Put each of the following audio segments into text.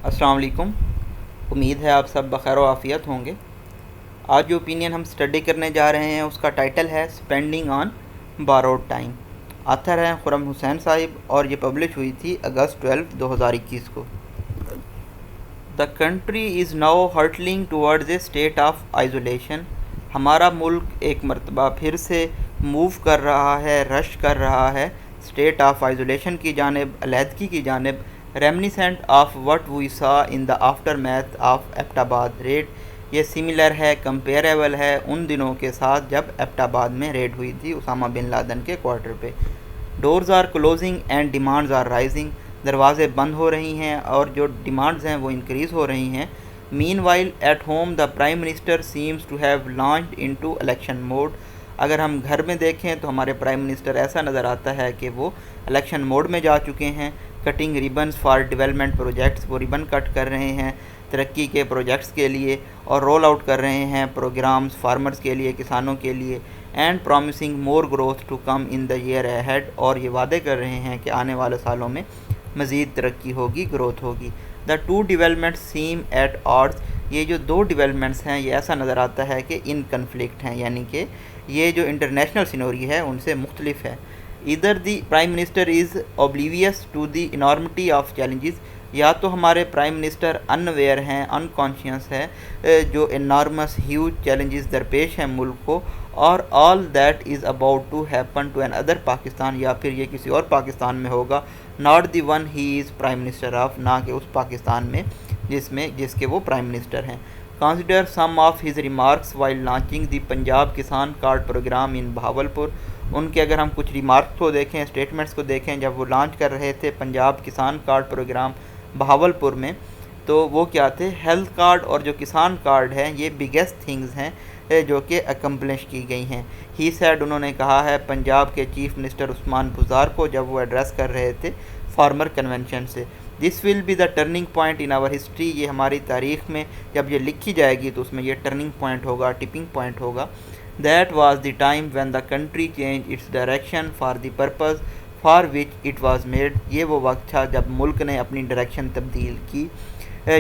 السلام علیکم۔ امید ہے آپ سب بخیر و عافیت ہوں گے۔ آج جو اوپینین ہم اسٹڈی کرنے جا رہے ہیں اس کا ٹائٹل ہے اسپینڈنگ آن باروڈ ٹائم۔ آتھر ہیں خرم حسین صاحب اور یہ پبلش ہوئی تھی اگست 12 2021 کو۔ The country is now hurtling towards a state of isolation. ہمارا ملک ایک مرتبہ پھر سے موو کر رہا ہے، رش کر رہا ہے اسٹیٹ آف آئسولیشن کی جانب، علیحدگی کی جانب، ریمنیسنٹ of what we saw in the aftermath of Abbottabad raid. یہ سملر ہے، کمپیریبل ہے ان دنوں کے ساتھ جب ایبٹ آباد میں ریڈ ہوئی تھی اسامہ بن لادن کے کوارٹر پہ۔ Doors are closing and demands are rising. دروازے بند ہو رہی ہیں اور جو ڈیمانڈز ہیں وہ انکریز ہو رہی ہیں۔ Meanwhile at home the prime minister seems to have launched into election mode. اگر ہم گھر میں دیکھیں تو ہمارے پرائم منسٹر ایسا نظر آتا ہے کہ وہ الیکشن موڈ میں جا چکے ہیں۔ کٹنگ ریبنز فار ڈیولپمنٹ پروجیکٹس، وہ ریبن کٹ کر رہے ہیں ترقی کے پروجیکٹس کے لیے اور رول آؤٹ کر رہے ہیں پروگرامز فارمرز کے لیے، کسانوں کے لیے۔ And promising more growth to come in the year ahead, اور یہ وعدے کر رہے ہیں کہ آنے والے سالوں میں مزید ترقی ہوگی، گروتھ ہوگی۔ The two developments seem at odds. یہ جو دو ڈیولپمنٹس ہیں یہ ایسا نظر آتا ہے کہ ان کنفلکٹ ہیں، یعنی کہ یہ جو انٹرنیشنل سینوری ہے ان سے مختلف ہے۔ ادھر the prime minister is oblivious to the enormity of challenges. یا تو ہمارے پرائم منسٹر انویئر ہیں، انکانشیس ہے جو انارمس ہیوج چیلنجز درپیش ہیں ملک کو، اور all that is about to happen to another Pakistan, یا پھر یہ کسی اور پاکستان میں ہوگا، not the one he is prime minister of, نہ کہ اس پاکستان میں جس کے وہ پرائم منسٹر ہیں۔ Consider some of his remarks while launching the Punjab Kisan card program in Bahawalpur. ان کے اگر ہم کچھ ریمارکس کو دیکھیں، اسٹیٹمنٹس کو دیکھیں جب وہ لانچ کر رہے تھے پنجاب کسان کارڈ پروگرام بہاولپور میں، تو وہ کیا تھے؟ ہیلتھ کارڈ اور جو کسان کارڈ ہیں یہ بگیسٹ تھنگز ہیں جو کہ اکمپلش کی گئی ہیں۔ ہی سیڈ، انہوں نے کہا ہے پنجاب کے چیف منسٹر عثمان بزار کو جب وہ ایڈریس کر رہے تھے فارمر کنونشن سے، this will be the turning point in our history. یہ ہماری تاریخ میں جب یہ لکھی جائے گی تو اس میں یہ ٹرننگ پوائنٹ ہوگا، ٹپنگ پوائنٹ ہوگا۔ That was the time when the country change its direction for the purpose for which it was made. یہ وہ وقت تھا جب ملک نے اپنی ڈائریکشن تبدیل کی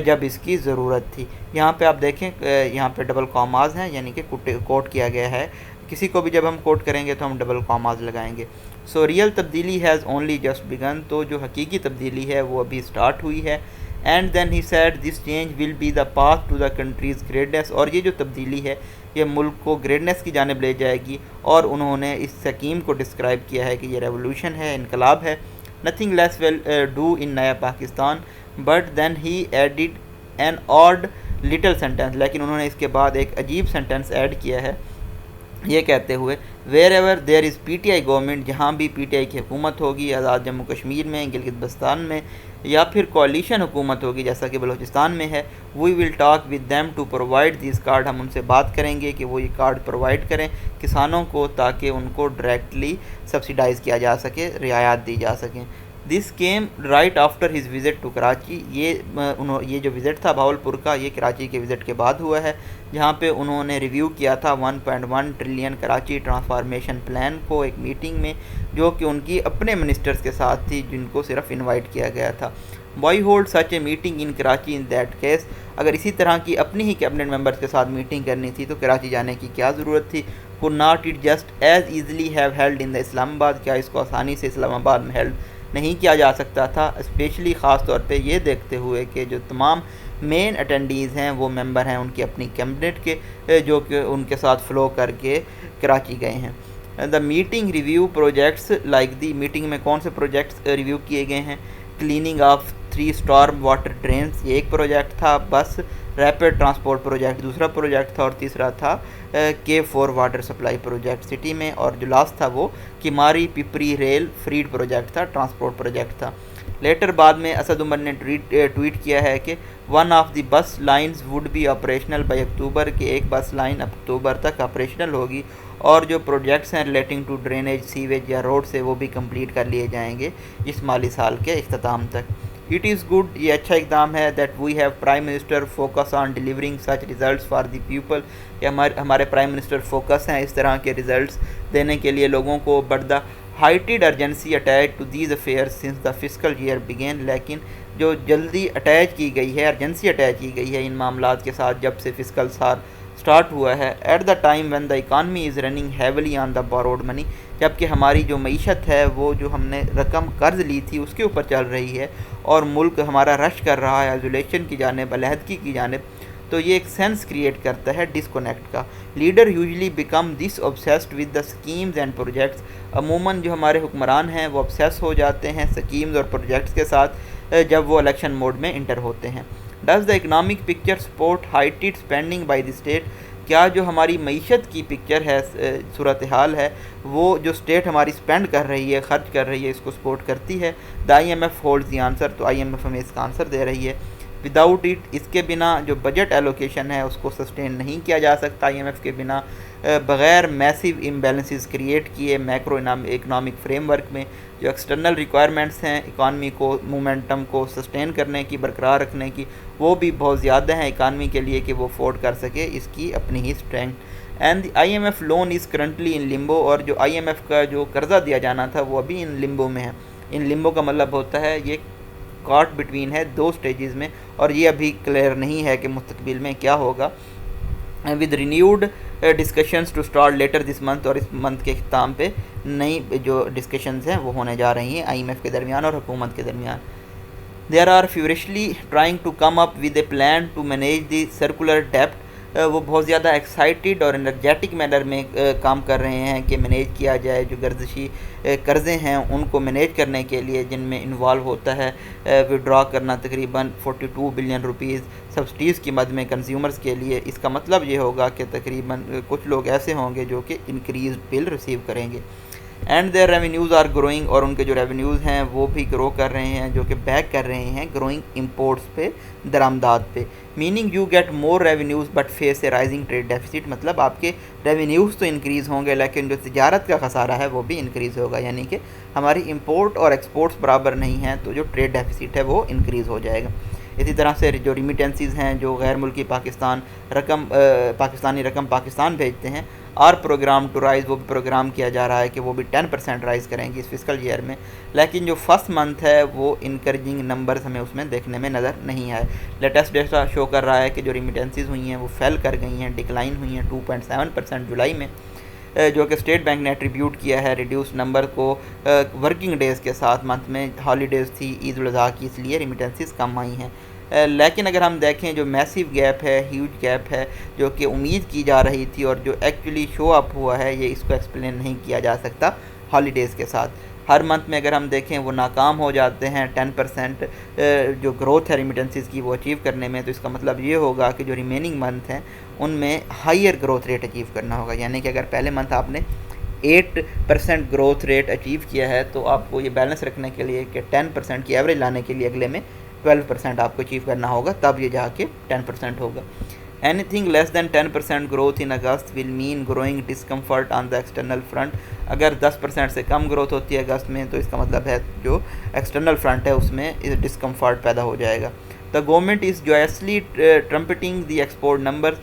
جب اس کی ضرورت تھی۔ یہاں پہ آپ دیکھیں یہاں پہ ڈبل کاماز ہیں، یعنی کہ کوٹ کیا گیا ہے۔ کسی کو بھی جب ہم کوٹ کریں گے تو ہم ڈبل کاماز لگائیں گے۔ سو ریئل تبدیلی ہیز اونلی جسٹ بگن، تو جو حقیقی تبدیلی ہے وہ ابھی سٹارٹ ہوئی ہے۔ And then he said this change will be the path to the country's greatness, اور یہ جو تبدیلی ہے یہ ملک کو گریٹنیس کی جانب لے جائے گی، اور انہوں نے اس سکیم کو ڈسکرائب کیا ہے کہ یہ ریولوشن ہے، انقلاب ہے۔ Nothing less will do in Naya Pakistan, but then he added an odd little sentence, لیکن انہوں نے اس کے بعد ایک عجیب سینٹینس ایڈ کیا ہے یہ کہتے ہوئے where ever there is P T I government, جہاں بھی پی ٹی آئی کی حکومت ہوگی، آزاد جموں کشمیر میں، گلگت بلتستان میں، یا پھر کولیشن حکومت ہوگی جیسا کہ بلوچستان میں ہے، we will talk with them to provide these card, ہم ان سے بات کریں گے کہ وہ یہ کارڈ پرووائڈ کریں کسانوں کو تاکہ ان کو ڈائریکٹلی سبسیڈائز کیا جا سکے، رعایات دی جا سکیں۔ This came right after his visit to Karachi, یہ جو وزٹ تھا بہاولپور کا یہ کراچی کے وزٹ کے بعد ہوا ہے، جہاں پہ انہوں نے ریویو کیا تھا 1.1 ٹریلین کراچی ٹرانسفارمیشن پلان کو ایک میٹنگ میں، جو کہ ان کی اپنے منسٹرز کے ساتھ تھی جن کو صرف انوائٹ کیا گیا تھا۔ Why hold such a meeting in Karachi in that case, اگر اسی طرح کی اپنی ہی کیبنٹ ممبرز کے ساتھ میٹنگ کرنی تھی تو کراچی جانے کی کیا ضرورت تھی؟ could not it just as easily have held in the اسلام آباد، کیا اس کو آسانی سے اسلام آباد میں ہیلڈ نہیں کیا جا سکتا تھا؟ اسپیشلی خاص طور پہ یہ دیکھتے ہوئے کہ جو تمام مین اٹینڈیز ہیں وہ ممبر ہیں ان کی اپنی کیبنٹ کے جو کہ ان کے ساتھ فلو کر کے کراچی گئے ہیں۔ The meeting review projects like the, meeting میں کون سے پروجیکٹس ریویو کیے گئے ہیں؟ کلیننگ آف 3 اسٹارم واٹر ڈرینس، یہ ایک پروجیکٹ تھا، بس ریپڈ ٹرانسپورٹ پروجیکٹ دوسرا پروجیکٹ تھا، اور تیسرا تھا K4 water supply project city میں، اور جو لاسٹ تھا وہ کماری پپری ریل فریڈ پروجیکٹ تھا، ٹرانسپورٹ پروجیکٹ تھا۔ لیٹر بعد میں اسد عمر نے ٹویٹ کیا ہے کہ one of the bus lines would be operational by October, کہ ایک بس لائن اکتوبر تک آپریشنل ہوگی، اور جو پروجیکٹس ہیں ریلیٹنگ ٹو ڈرینیج، سیویج یا روڈ سے وہ بھی کمپلیٹ کر لیے جائیں گے اس مالی سال کے اختتام تک۔ اٹ از گڈ، یہ اچھا اقدام ہے، that we have prime minister focus on delivering such results for the people, کہ ہمارے پرائم منسٹر فوکس ہیں اس طرح کے ریزلٹس دینے کے لیے لوگوں کو۔ But the heightened urgency attached to these affairs since the fiscal year began، لیکن جو جلدی اٹیچ کی گئی ہے، ارجنسی اٹیچ کی گئی ہے ان معاملات کے ساتھ جب سے فسکل سال سٹارٹ ہوا ہے. At the time when the economy is running heavily on the borrowed money, جبکہ ہماری جو معیشت ہے وہ جو ہم نے رقم قرض لی تھی اس کے اوپر چل رہی ہے اور ملک ہمارا رش کر رہا ہے آئسولیشن کی جانب، علیحدگی کی جانب، تو یہ ایک سینس کریٹ کرتا ہے ڈسکنیکٹ کا. Leader usually become this obsessed with the schemes and projects, عموماً جو ہمارے حکمران ہیں وہ obsess ہو جاتے ہیں اسکیمز اور پروجیکٹس کے ساتھ جب وہ الیکشن موڈ میں انٹر ہوتے ہیں. Does the economic picture support ہائٹڈ اسپینڈنگ بائی دی اسٹیٹ، کیا جو ہماری معیشت کی پکچر ہے، صورتحال ہے، وہ جو اسٹیٹ ہماری اسپینڈ کر رہی ہے، خرچ کر رہی ہے، اس کو سپورٹ کرتی ہے؟ The I M F holds the answer, تو آئی ایم ایف ہمیں اس کا آنسر دے رہی ہے. وداؤٹ اٹ، اس کے بنا جو بجٹ ایلوکیشن ہے اس کو سسٹین نہیں کیا جا سکتا آئی ایم ایف کے بنا، بغیر میسیو امبیلنسز کریٹ کیے میکرو اکنامک فریم ورک میں. جو ایکسٹرنل ریکوائرمنٹس ہیں اکانومی کو، مومنٹم کو سسٹین کرنے کی، برقرار رکھنے کی، وہ بھی بہت زیادہ ہیں اکانومی کے لیے کہ وہ افورڈ کر سکے اس کی اپنی ہی strength. And the I M F loan is currently in limbo, اور جو آئی ایم ایف کا جو قرضہ دیا جانا تھا وہ ابھی ان لمبو میں ہے. ان لمبو کا مطلب ہوتا ہے یہ کاٹ بٹوین ہے دو سٹیجز میں، اور یہ ابھی کلیئر نہیں ہے کہ مستقبل میں کیا ہوگا. With renewed discussions to start later this month, اور اس منتھ کے اختتام پہ نئی جو ڈسکشنز ہیں وہ ہونے جا رہی ہیں آئی ایم ایف کے درمیان اور حکومت کے درمیان. There are feverishly trying to come up with a plan to manage the circular ڈیپٹ، وہ بہت زیادہ ایکسائٹیڈ اور انرجیٹک مینر میں کام کر رہے ہیں کہ مینیج کیا جائے جو گردشی قرضے ہیں ان کو مینیج کرنے کے لیے، جن میں انوالو ہوتا ہے وڈرا کرنا تقریباً 42 بلین روپیز سبسڈیز کی مد میں کنزیومرز کے لیے. اس کا مطلب یہ ہوگا کہ تقریباً کچھ لوگ ایسے ہوں گے جو کہ انکریزڈ بل ریسیو کریں گے. And their revenues are growing, اور ان کے جو ریونیوز ہیں وہ بھی گرو کر رہے ہیں، جو کہ بیک کر رہے ہیں گروئنگ امپورٹس پہ، درآمدات پہ. Meaning you get more revenues but face a rising trade deficit, مطلب آپ کے ریونیوز تو انکریز ہوں گے لیکن جو تجارت کا خسارہ ہے وہ بھی انکریز ہوگا، یعنی کہ ہماری امپورٹ اور ایکسپورٹس برابر نہیں ہیں تو جو ٹریڈ ڈیفیسٹ ہے وہ انکریز ہو جائے گا. اسی طرح سے جو ریمیٹنسز ہیں، جو غیر ملکی پاکستانی رقم پاکستان بھیجتے ہیں، اور پروگرام ٹو رائز، وہ بھی پروگرام کیا جا رہا ہے کہ وہ بھی 10% رائز کریں گے اس فسکل ایئر میں. لیکن جو فرسٹ منتھ ہے وہ انکریجنگ نمبرز ہمیں اس میں دیکھنے میں نظر نہیں آئے. لیٹسٹ ڈیٹا شو کر رہا ہے کہ جو ریمیٹنسز ہوئی ہیں وہ فیل کر گئی ہیں، ڈکلائن ہوئی ہیں 2.7% جولائی میں، جو کہ اسٹیٹ بینک نے ایٹریبیوٹ کیا ہے ریڈیوس نمبر کو ورکنگ ڈیز کے ساتھ. منتھ میں ہالیڈیز تھی، عید الاضحیٰ کی، اس لیے ریمیٹنسز کم آئی ہیں. لیکن اگر ہم دیکھیں جو میسیو گیپ ہے، ہیوج گیپ ہے، جو کہ امید کی جا رہی تھی اور جو ایکچولی شو اپ ہوا ہے، یہ اس کو ایکسپلین نہیں کیا جا سکتا ہالیڈیز کے ساتھ. ہر منتھ میں اگر ہم دیکھیں وہ ناکام ہو جاتے ہیں 10% جو گروتھ ہے ریمیٹنسز کی وہ اچیو کرنے میں. تو اس کا مطلب یہ ہوگا کہ جو ریمیننگ منتھ ہیں ان میں ہائر گروتھ ریٹ اچیو کرنا ہوگا، یعنی کہ اگر پہلے منتھ آپ نے 8% گروتھ ریٹ اچیو کیا ہے تو آپ کو یہ بیلنس رکھنے کے لیے کہ 10% کی ایوریج لانے کے لیے اگلے میں 12% آپ کو اچیو کرنا ہوگا، تب یہ جا کے 10% ہوگا. Anything less than 10% growth in August will mean growing discomfort on the external front. اگر 10% سے کم گروتھ ہوتی ہے اگست میں تو اس کا مطلب ہے جو ایکسٹرنل فرنٹ ہے اس میں ڈسکمفرٹ پیدا ہو جائے گا. The government is joyously trumpeting the export number,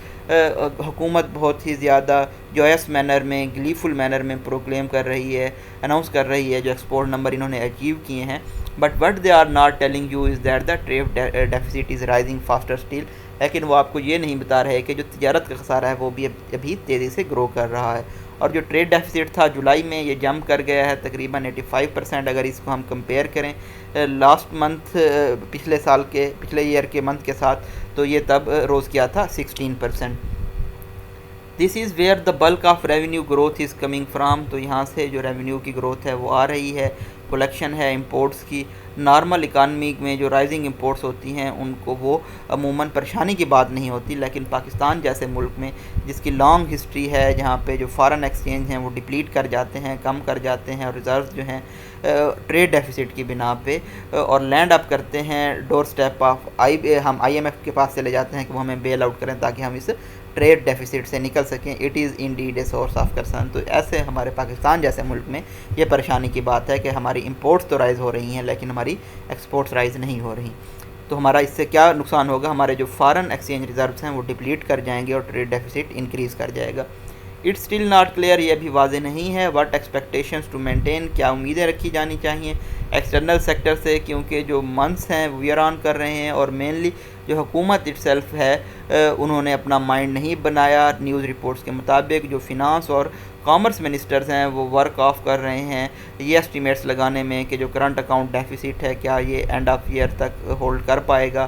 حکومت بہت ہی زیادہ جوائس مینر میں، گلیفل مینر میں پروکلیم کر رہی ہے، اناؤنس کر رہی ہے جو ایکسپورٹ نمبر انہوں نے اچیو کیے ہیں. But what they are not telling you is that the trade deficit is rising faster still, لیکن وہ آپ کو یہ نہیں بتا رہے کہ جو تجارت کا خسارہ ہے وہ بھی ابھی تیزی سے گرو کر رہا ہے. اور جو ٹریڈ ڈیفیسٹ تھا جولائی میں یہ جمپ کر گیا ہے تقریباً 85%. اگر اس کو ہم کمپیئر کریں لاسٹ منتھ پچھلے ایئر کے منتھ کے ساتھ تو یہ تب روز کیا تھا 16%. This is where the bulk of revenue growth is coming from, تو یہاں سے جو ریونیو کی گروتھ ہے وہ آ رہی ہے، کلیکشن ہے امپورٹس کی. نارمل اکانومی میں جو رائزنگ امپورٹس ہوتی ہیں ان کو وہ عموماً پریشانی کی بات نہیں ہوتی، لیکن پاکستان جیسے ملک میں جس کی لانگ ہسٹری ہے، جہاں پہ جو فارن ایکسچینج ہیں وہ ڈپلیٹ کر جاتے ہیں، کم کر جاتے ہیں، اور ریزروز جو ہیں ٹریڈ ڈیفیسٹ کی بنا پہ اور لینڈ اپ کرتے ہیں ڈور سٹیپ آف ہم آئی ایم ایف کے پاس چلے جاتے ہیں کہ وہ ہمیں بیل آؤٹ کریں تاکہ ہم اس ٹریڈ ڈیفیسٹ سے نکل سکیں. It is indeed a source of concern. تو ایسے ہمارے پاکستان جیسے ملک میں یہ پریشانی کی بات ہے کہ ہماری امپورٹس تو رائز ہو رہی ہیں لیکن ہماری ایکسپورٹس رائز نہیں ہو رہی. تو ہمارا اس سے کیا نقصان ہوگا؟ ہمارے جو فارن ایکسچینج ریزروز ہیں وہ ڈپلیٹ کر جائیں گے اور ٹریڈ ڈیفیسٹ انکریز کر جائے گا. اٹس اسٹل ناٹ کلیئر، یہ ابھی واضح نہیں ہے، واٹ ایکسپیکٹیشنز ٹو مینٹین، کیا امیدیں رکھی جانی چاہیے ایکسٹرنل سیکٹر سے، کیونکہ جو منتھس ہیں ویئر آن کر رہے ہیں، اور مینلی جو حکومت اٹ سیلف ہے انہوں نے اپنا مائنڈ نہیں بنایا۔ نیوز رپورٹس کے مطابق جو فنانس اور کامرس منسٹرز ہیں وہ ورک آف کر رہے ہیں یہ اسٹیمیٹس لگانے میں کہ جو کرنٹ اکاؤنٹ ڈیفیسٹ ہے کیا یہ اینڈ آف ایئر تک ہولڈ کر پائے گا۔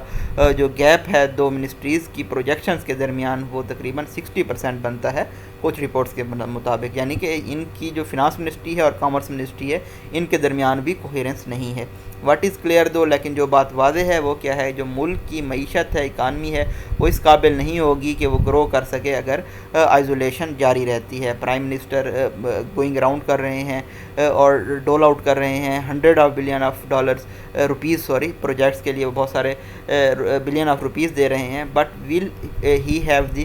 جو گیپ ہے دو منسٹریز کی پروجیکشنز کے درمیان وہ تقریباً 60% بنتا ہے کچھ رپورٹس کے مطابق، یعنی کہ ان کی جو فنانس منسٹری ہے اور کامرس منسٹری ہے ان کے درمیان بھی کوہیرنس نہیں ہے۔ واٹ از کلیئر دو، لیکن جو بات واضح ہے وہ کیا ہے، جو ملک کی معیشت ہے، اکانمی ہے، وہ اس قابل نہیں ہوگی کہ وہ گرو کر سکے اگر آئزولیشن جاری رہتی ہے۔ پرائم منسٹر گوئنگ اراؤنڈ کر رہے ہیں اور ڈول آؤٹ کر رہے ہیں روپیز پروجیکٹس کے لیے، وہ بہت سارے بلین آف روپیز دے رہے ہیں، but will he have the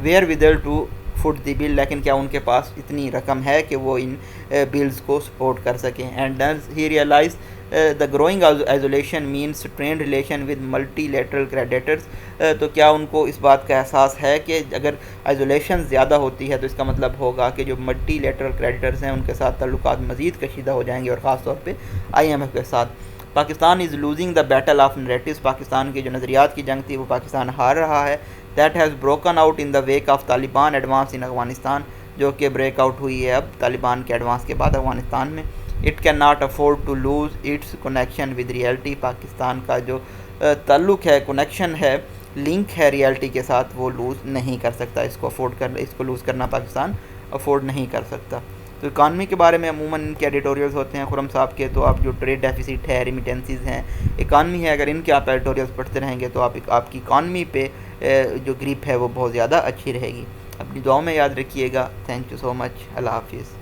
wherewithal to foot the bill, لیکن کیا ان کے پاس اتنی رقم ہے کہ وہ ان بلز کو سپورٹ کر سکیں۔ And does he realize the growing isolation means strained relation with multilateral creditors, تو کیا ان کو اس بات کا احساس ہے کہ اگر آئزولیشن زیادہ ہوتی ہے تو اس کا مطلب ہوگا کہ جو ملٹی لیٹرل کریڈیٹرز ہیں ان کے ساتھ تعلقات مزید کشیدہ ہو جائیں گے، اور خاص طور پہ IMF کے ساتھ۔ Pakistan is losing the battle of narratives, Pakistan کی جو نظریات کی جنگ تھی وہ پاکستان ہار رہا ہے۔ That has broken out in the wake of Taliban advance in Afghanistan, جو کہ بریک آؤٹ ہوئی ہے اب طالبان کے ایڈوانس کے بعد افغانستان میں۔ It can not afford to lose its connection with reality, Pakistan کا جو تعلق ہے، کنیکشن ہے، لنک ہے ریئلٹی کے ساتھ، وہ لوز نہیں کر سکتا، اس کو لوز کرنا پاکستان افورڈ نہیں کر سکتا۔ تو اکانومی کے بارے میں عموماً ان کے ایڈیٹوریلز ہوتے ہیں خرم صاحب کے، تو آپ جو ٹریڈ ڈیفیسٹ ہے، ریمیٹنسز ہیں، اکانومی ہے، اگر ان کے آپ ایڈیٹوریلز پڑھتے رہیں گے تو آپ کی اکانومی پہ جو گریپ ہے وہ بہت زیادہ اچھی رہے گی۔ اپنی دعاؤں میں یاد رکھیے گا۔ تھینک یو سو مچ، اللہ حافظ۔